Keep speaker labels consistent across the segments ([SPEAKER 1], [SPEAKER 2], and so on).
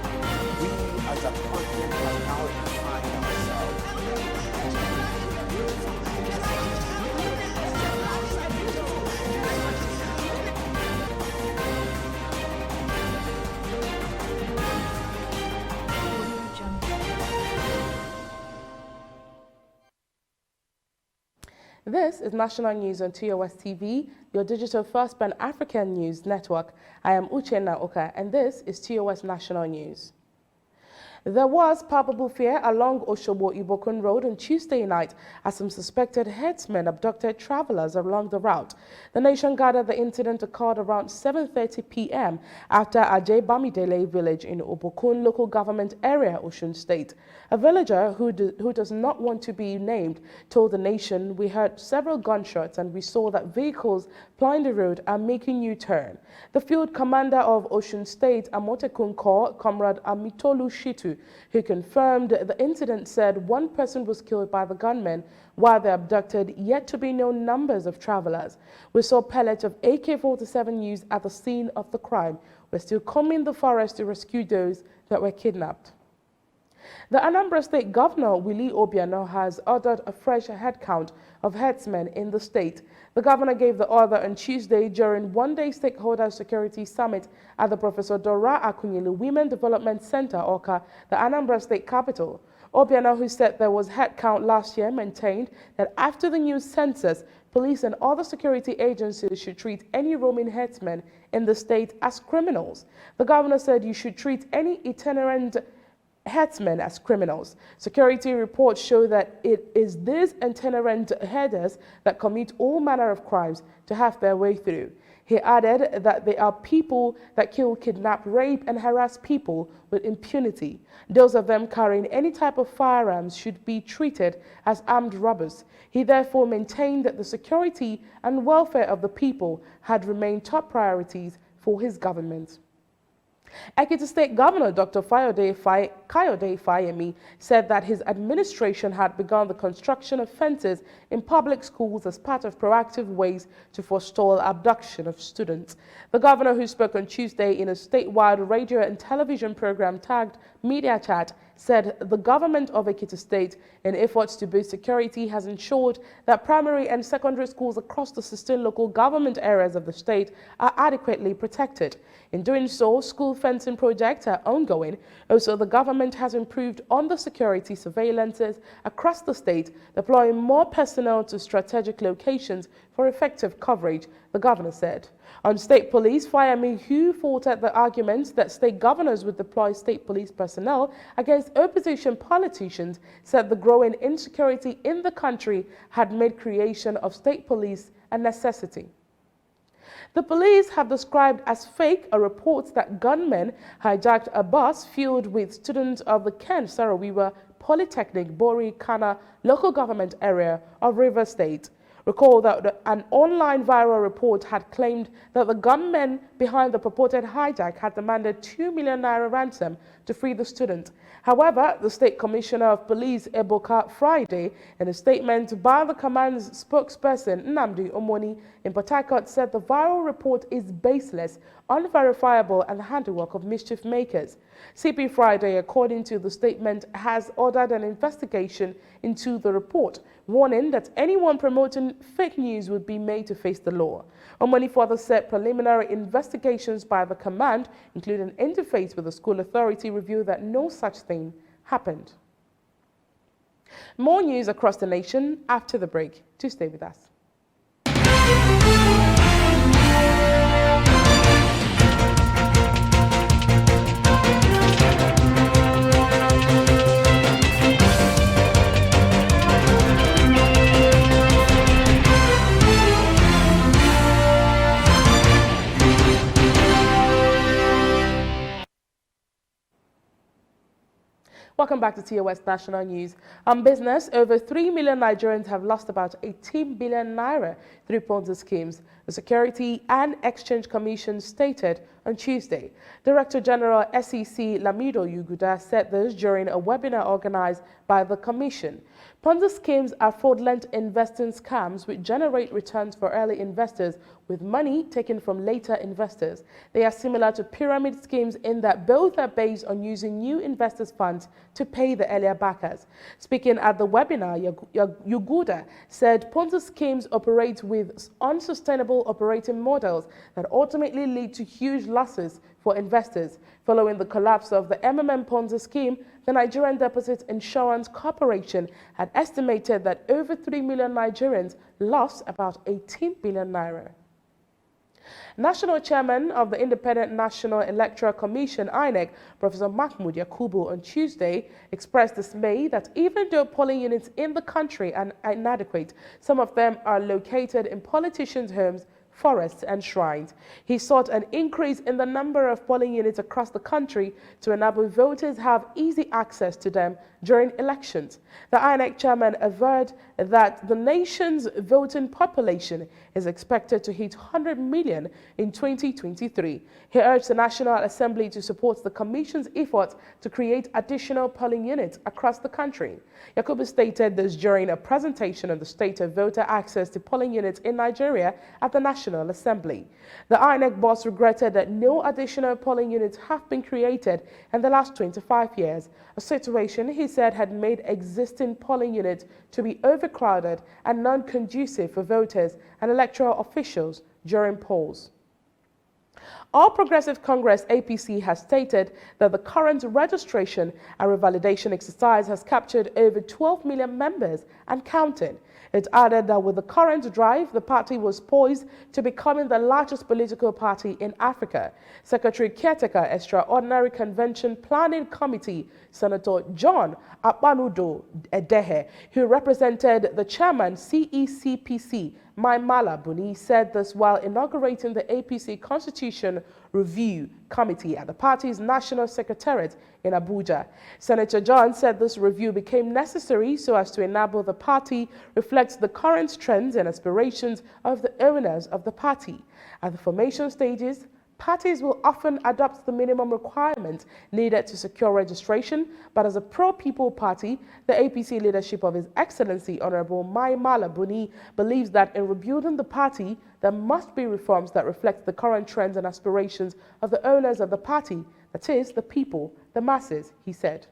[SPEAKER 1] but we as a continent have now defined ourselves.
[SPEAKER 2] This is National News on TOS TV, your digital first pan-African news network. I am Uchenna Oka, and this is TOS National News. There was palpable fear along Oshobo-Ibokun Road on Tuesday night as some suspected herdsmen abducted travelers along the route. The nation gathered the incident occurred around 7:30 p.m. after Ajay Bamidele village in Obokun local government area, Osun State. A villager who does not want to be named told the nation, "We heard several gunshots and we saw that vehicles plying the road are making U-turn." The field commander of Osun State, Amotekun Corps, Comrade Amitolu Shitu, who confirmed the incident, said one person was killed by the gunmen while they abducted yet to be known numbers of travelers. We saw pellets of AK-47 used at the scene of the crime. We're still combing the forest to rescue those that were kidnapped. The Anambra State Governor, Willie Obiano, has ordered a fresh headcount of herdsmen in the state. The governor gave the order on Tuesday during one-day stakeholder security summit at the Professor Dora Akunyili Women Development Center, Oka, the Anambra State capital. Obiano, who said there was headcount last year, maintained that after the new census, police and other security agencies should treat any roaming herdsmen in the state as criminals. The governor said you should treat any itinerant herdsmen as criminals. Security reports show that it is these itinerant herders that commit all manner of crimes to have their way through. He added that they are people that kill, kidnap, rape, and harass people with impunity. Those of them carrying any type of firearms should be treated as armed robbers. He therefore maintained that the security and welfare of the people had remained top priorities for his government. Ekiti State Governor Dr. Kayode Fayemi said that his administration had begun the construction of fences in public schools as part of proactive ways to forestall abduction of students. The governor, who spoke on Tuesday in a statewide radio and television program tagged Media Chat, said the government of Ekiti State, in efforts to boost security, has ensured that primary and secondary schools across the 16 local government areas of the state are adequately protected. In doing so, school fencing projects are ongoing. Also, the government has improved on the security surveillances across the state, deploying more personnel to strategic locations for effective coverage, the governor said. On state police, Fayemi, who fought at the arguments that state governors would deploy state police personnel against opposition politicians, said the growing insecurity in the country had made creation of state police a necessity. The police have described as fake a report that gunmen hijacked a bus filled with students of the Ken Sarawiwa Polytechnic Bori Kana local government area of Rivers State. Recall that an online viral report had claimed that the gunmen behind the purported hijack had demanded 2 million naira ransom to free the student. However, the State Commissioner of Police, Eboka, Friday, in a statement by the command's spokesperson, Nnamdi Omoni, in Port Harcourt, said the viral report is baseless, unverifiable, and the handiwork of mischief makers. CP Friday, according to the statement, has ordered an investigation into the report, warning that anyone promoting fake news would be made to face the law. Omoni further said preliminary investigations by the command, including interface with the school authority, revealed that no such thing happened. More news across the nation after the break. Do stay with us. Welcome back to TOS National News. On business, over 3 million Nigerians have lost about 18 billion naira through Ponzi schemes. The Security and Exchange Commission stated on Tuesday. Director General SEC Lamido Yuguda said this during a webinar organized by the Commission. Ponzi schemes are fraudulent investing scams which generate returns for early investors with money taken from later investors. They are similar to pyramid schemes in that both are based on using new investors' funds to pay the earlier backers. Speaking at the webinar, Yuguda said Ponzi schemes operate with unsustainable operating models that ultimately lead to huge losses for investors. Following the collapse of the Ponzi scheme, the Nigerian Deposit Insurance Corporation had estimated that over 3 million Nigerians lost about 18 billion naira. National Chairman of the Independent National Electoral Commission, INEC, Professor Mahmoud Yakubu, on Tuesday expressed dismay that even though polling units in the country are inadequate, some of them are located in politicians' homes, forests and shrines. He sought an increase in the number of polling units across the country to enable voters have easy access to them during elections. The INEC chairman averred that the nation's voting population is expected to hit 100 million in 2023. He urged the National Assembly to support the Commission's efforts to create additional polling units across the country. Yakubu stated this during a presentation on the state of voter access to polling units in Nigeria at the National Assembly. The INEC boss regretted that no additional polling units have been created in the last 25 years, a situation he said had made existing polling units to be overcrowded and non-conducive for voters and electoral officials during polls. All Progressive Congress APC has stated that the current registration and revalidation exercise has captured over 12 million members and counting. It added that with the current drive, the party was poised to becoming the largest political party in Africa. Secretary Caretaker Extraordinary Convention Planning Committee, Senator John Akpanudo Edehe, who represented the chairman CECPC, Maimala Buni, said this while inaugurating the APC Constitution Review Committee at the party's National Secretariat in Abuja. Senator John said this review became necessary so as to enable the party reflect the current trends and aspirations of the owners of the party. At the formation stages, parties will often adopt the minimum requirements needed to secure registration, but as a pro-people party, the APC leadership of His Excellency Honorable Mai Mala Buni believes that in rebuilding the party, there must be reforms that reflect the current trends and aspirations of the owners of the party, that is, the people, the masses, he said.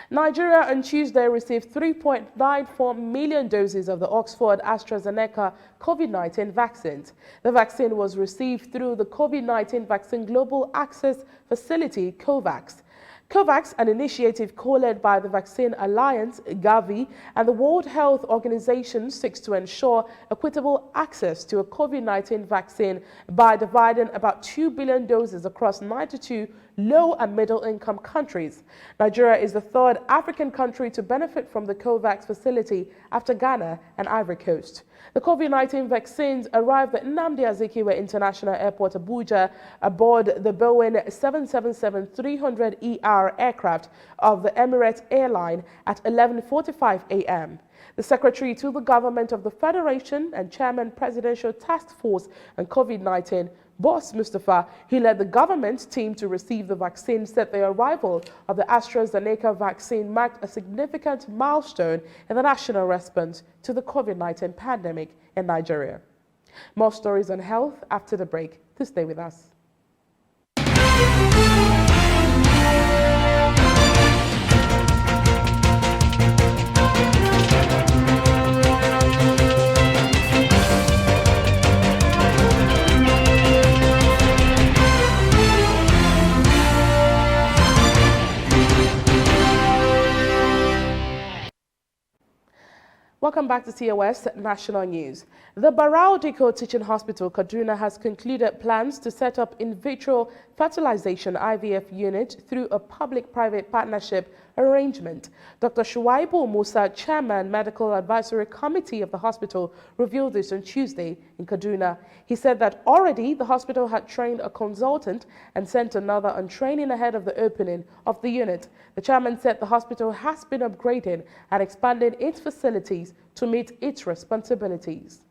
[SPEAKER 2] Nigeria on Tuesday received 3.94 million doses of the Oxford AstraZeneca COVID-19 vaccines. The vaccine was received through the COVID-19 Vaccine Global Access Facility, COVAX. COVAX, an initiative co-led by the Vaccine Alliance, Gavi, and the World Health Organization, seeks to ensure equitable access to a COVID-19 vaccine by dividing about 2 billion doses across 92 low and middle-income countries. Nigeria is the third African country to benefit from the COVAX facility after Ghana and Ivory Coast. The COVID-19 vaccines arrived at Nnamdi Azikiwe International Airport, Abuja, aboard the Boeing 777-300ER aircraft of the Emirates airline at 11:45 a.m. The Secretary to the Government of the Federation and Chairman Presidential Task Force on COVID-19, Boss Mustafa, who led the government team to receive the vaccine, said the arrival of the AstraZeneca vaccine marked a significant milestone in the national response to the COVID-19 pandemic in Nigeria. More stories on health after the break. To stay with us. Welcome back to TOS National News. The Barao Diko Teaching Hospital, Kaduna, has concluded plans to set up in vitro fertilization IVF unit through a public-private partnership arrangement. Dr. Shuaibu Musa, Chairman, Medical Advisory Committee of the hospital, revealed this on Tuesday in Kaduna. He said that already the hospital had trained a consultant and sent another on training ahead of the opening of the unit. The chairman said the hospital has been upgrading and expanding its facilities to meet its responsibilities.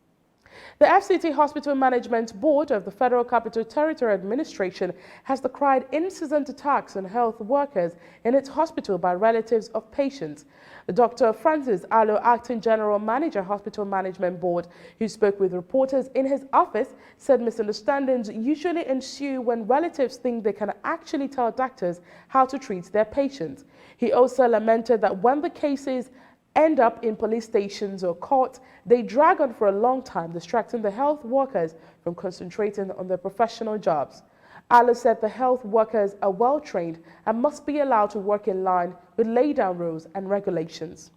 [SPEAKER 2] The FCT Hospital Management Board of the Federal Capital Territory Administration has decried incessant attacks on health workers in its hospital by relatives of patients. Dr. Francis Allo, Acting General Manager, Hospital Management Board, who spoke with reporters in his office, said misunderstandings usually ensue when relatives think they can actually tell doctors how to treat their patients. He also lamented that when the cases end up in police stations or courts, they drag on for a long time, distracting the health workers from concentrating on their professional jobs. Allo said the health workers are well trained and must be allowed to work in line with laid-down rules and regulations.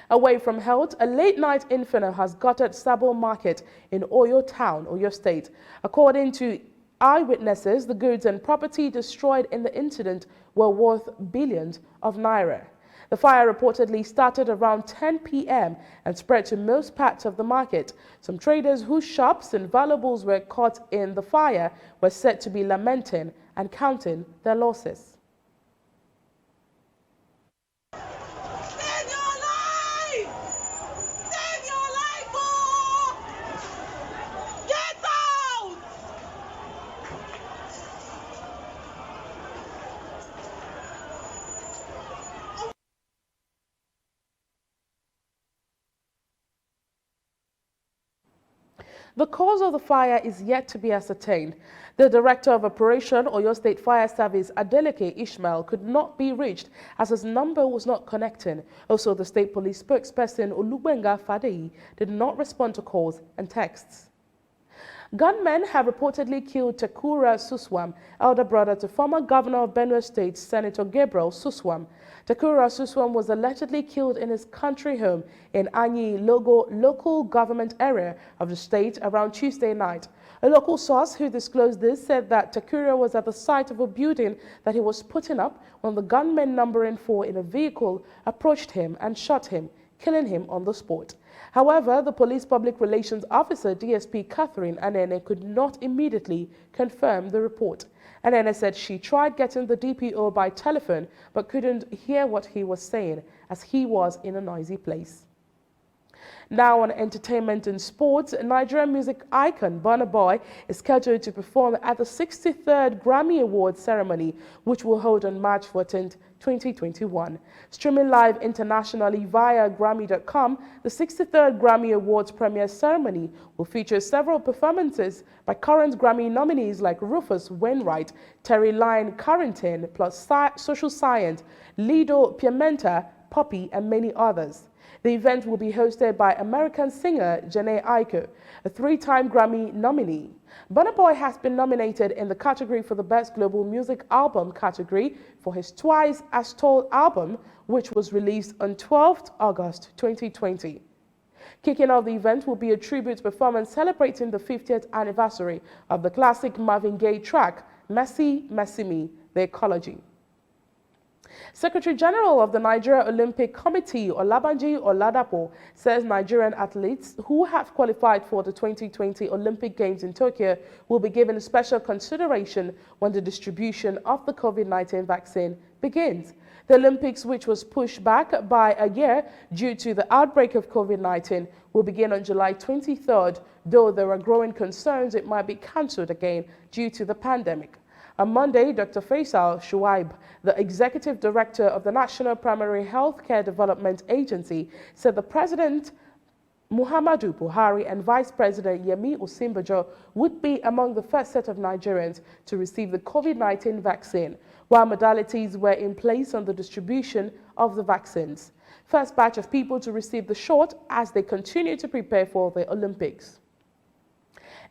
[SPEAKER 2] Away from health, a late-night inferno has gutted Sabo Market in Oyo Town, Oyo State. According to eyewitnesses, the goods and property destroyed in the incident were worth billions of naira. The fire reportedly started around 10 p.m. and spread to most parts of the market. Some traders whose shops and valuables were caught in the fire were said to be lamenting and counting their losses. The cause of the fire is yet to be ascertained. The Director of Operation, Oyo State Fire Service, Adeleke Ishmael, could not be reached as his number was not connecting. Also, the State Police spokesperson, Olugbenga Fadeyi, did not respond to calls and texts. Gunmen have reportedly killed Takura Suswam, elder brother to former governor of Benue State, Senator Gabriel Suswam. Takura Suswam was allegedly killed in his country home in Anyi Logo local government area of the state around Tuesday night. A local source who disclosed this said that Takura was at the site of a building that he was putting up when the gunmen numbering 4 in a vehicle approached him and shot him, killing him on the spot. However, the police public relations officer, DSP Catherine Anene, could not immediately confirm the report. Anene said she tried getting the DPO by telephone but couldn't hear what he was saying as he was in a noisy place. Now on entertainment and sports, Nigerian music icon Burna Boy is scheduled to perform at the 63rd Grammy Awards ceremony, which will hold on March 14, 2021. Streaming live internationally via Grammy.com, the 63rd Grammy Awards premiere ceremony will feature several performances by current Grammy nominees like Rufus Wainwright, Terry Lyne Carrington, plus Social Science, Lido Piamenta, Poppy, and many others. The event will be hosted by American singer Jhené Aiko, a 3-time Grammy nominee. Burna Boy has been nominated in the category for the Best Global Music Album category for his Twice as Tall album, which was released on 12th August 2020. Kicking off the event will be a tribute performance celebrating the 50th anniversary of the classic Marvin Gaye track, Messy, Messy Me, The Ecology. Secretary General of the Nigeria Olympic Committee, Olabanji Oladapo, says Nigerian athletes who have qualified for the 2020 Olympic Games in Tokyo will be given special consideration when the distribution of the COVID-19 vaccine begins. The Olympics, which was pushed back by a year due to the outbreak of COVID-19, will begin on July 23rd, though there are growing concerns it might be cancelled again due to the pandemic. On Monday, Dr. Faisal Shuaib, the Executive Director of the National Primary Healthcare Development Agency, said the President Muhammadu Buhari and Vice President Yemi Osinbajo would be among the first set of Nigerians to receive the COVID-19 vaccine, while modalities were in place on the distribution of the vaccines. First batch of people to receive the shot as they continue to prepare for the Olympics.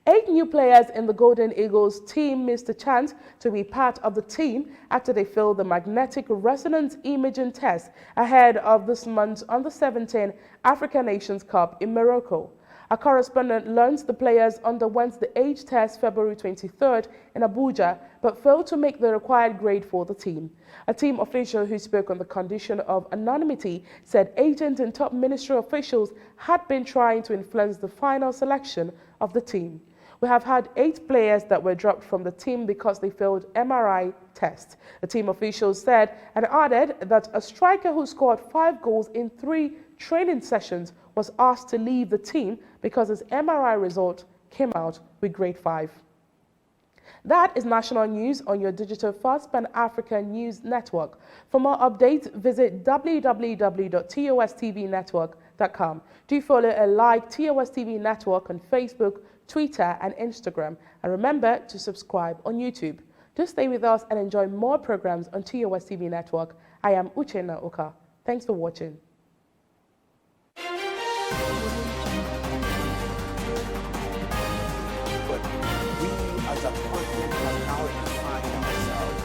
[SPEAKER 2] 8 new players in the Golden Eagles team missed a chance to be part of the team after they failed the magnetic resonance imaging test ahead of this month's Under-17 African Nations Cup in Morocco. Our correspondent learns the players underwent the age test February 23rd in Abuja, but failed to make the required grade for the team. A team official who spoke on the condition of anonymity said agents and top ministry officials had been trying to influence the final selection of the team. We have had 8 players that were dropped from the team because they failed MRI tests, the team officials said, and added that a striker who scored 5 goals in 3 training sessions was asked to leave the team because his MRI result came out with grade 5. That is national news on your digital first Pan-African news network. For more updates, visit www.tostvnetwork.com. Do follow and like TOS TV Network on Facebook, Twitter, and Instagram. And remember to subscribe on YouTube. Do stay with us and enjoy more programs on TOS TV Network. I am Uchenna Oka. Thanks for watching.
[SPEAKER 1] But we as a continent have now defined ourselves